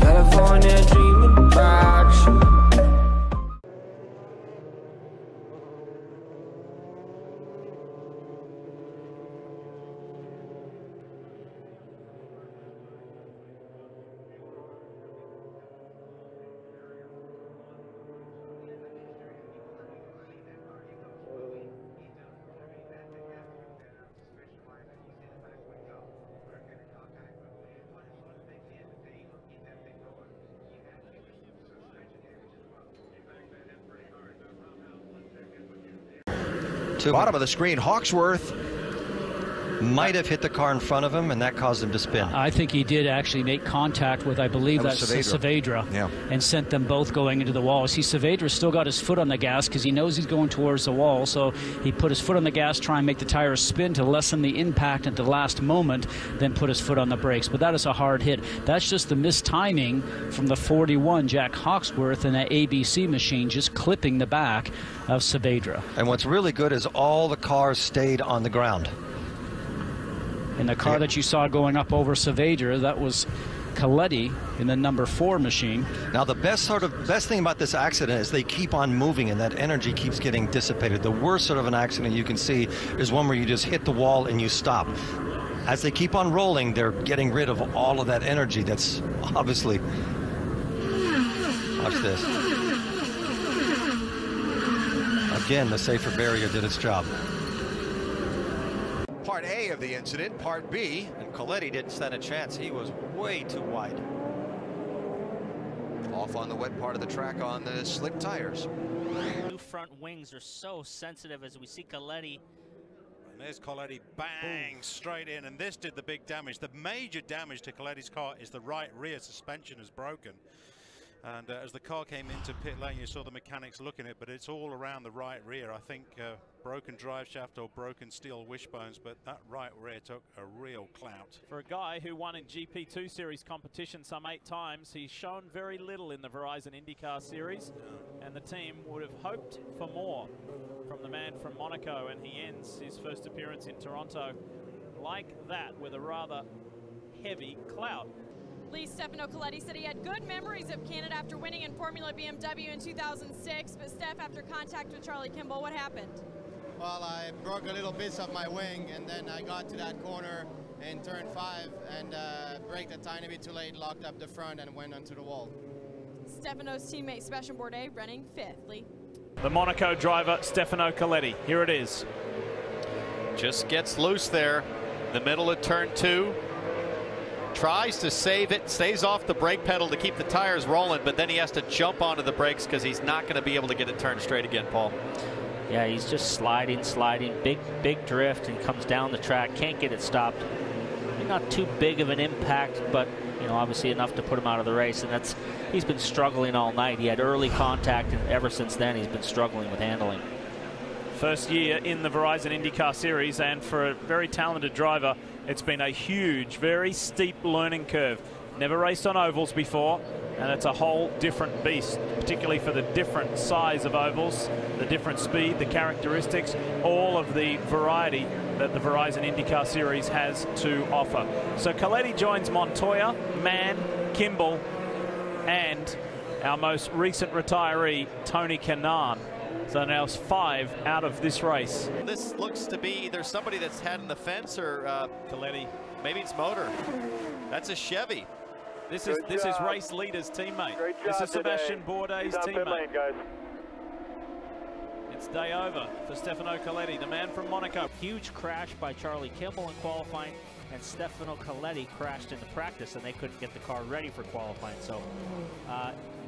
California dreaming about you. To bottom of the screen, Hawksworth might have hit the car in front of him, and that caused him to spin. I think he did actually make contact with, I believe that's Saavedra, yeah, and sent them both going into the wall. See, Saavedra still got his foot on the gas because he knows he's going towards the wall, so he put his foot on the gas, try and make the tires spin to lessen the impact at the last moment, then put his foot on the brakes. But that is a hard hit. That's just the mistiming from the 41, Jack Hawksworth, and that ABC machine just clipping the back of Saavedra. And what's really good is all the cars stayed on the ground. In the car that you saw going up over Saavedra, that was Coletti in the number 4 machine. Now the best thing about this accident is they keep on moving and that energy keeps getting dissipated. The worst sort of an accident you can see is one where you just hit the wall and you stop. As they keep on rolling, they're getting rid of all of that energy that's obviously... Watch this. Again, the safer barrier did its job. Part A of the incident, part B. And Coletti didn't stand a chance. He was way too wide. Off on the wet part of the track on the slick tires. Two front wings are so sensitive as we see Coletti. And there's Coletti, bang, straight in, and this did the big damage. The major damage to Coletti's car is the right rear suspension is broken. And as the car came into pit lane, you saw the mechanics looking at it, but it's all around the right rear. I think broken drive shaft or broken steel wishbones, but that right rear took a real clout. For a guy who won in GP2 Series competition some 8 times, he's shown very little in the Verizon IndyCar Series, and the team would have hoped for more from the man from Monaco, and he ends his first appearance in Toronto like that with a rather heavy clout. Stefano Coletti said he had good memories of Canada after winning in Formula BMW in 2006, but Steph, after contact with Charlie Kimball, what happened? Well, I broke a little bits of my wing, and then I got to that corner in turn 5 and braked a tiny bit too late, locked up the front, and went onto the wall. Stefano's teammate Sebastian Bourdais running 5th. Lee. The Monaco driver, Stefano Coletti. Here it is. Just gets loose there, the middle of turn 2. Tries to save it, stays off the brake pedal to keep the tires rolling, but then he has to jump onto the brakes because he's not going to be able to get it turned straight again, Paul. Yeah, he's just sliding, big drift, and comes down the track. Can't get it stopped. Not too big of an impact, but you know, obviously enough to put him out of the race. And he's been struggling all night. He had early contact, and ever since then he's been struggling with handling. First year in the Verizon IndyCar Series, and for a very talented driver, it's been a huge, very steep learning curve. Never raced on ovals before, and it's a whole different beast, particularly for the different size of ovals, the different speed, the characteristics, all of the variety that the Verizon IndyCar Series has to offer. So Coletti joins Montoya, Mann, Kimball, and our most recent retiree, Tony Kanaan. So now it's 5 out of this race. This looks to be either somebody that's had in the fence or Coletti. Maybe it's motor. That's a Chevy. This is race leader's teammate. This is Sebastian Bourdais' teammate. Lane, guys. It's day over for Stefano Coletti, the man from Monaco. Huge crash by Charlie Kimball in qualifying, and Stefano Coletti crashed in the practice, and they couldn't get the car ready for qualifying. So,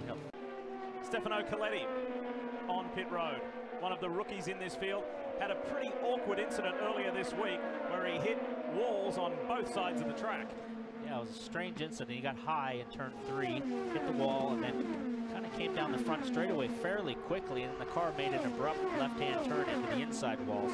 you know. Stefano Coletti on pit road. One of the rookies in this field had a pretty awkward incident earlier this week where he hit walls on both sides of the track. Yeah, it was a strange incident. He got high in turn 3, hit the wall, and then kind of came down the front straightaway fairly quickly, and the car made an abrupt left-hand turn into the inside walls.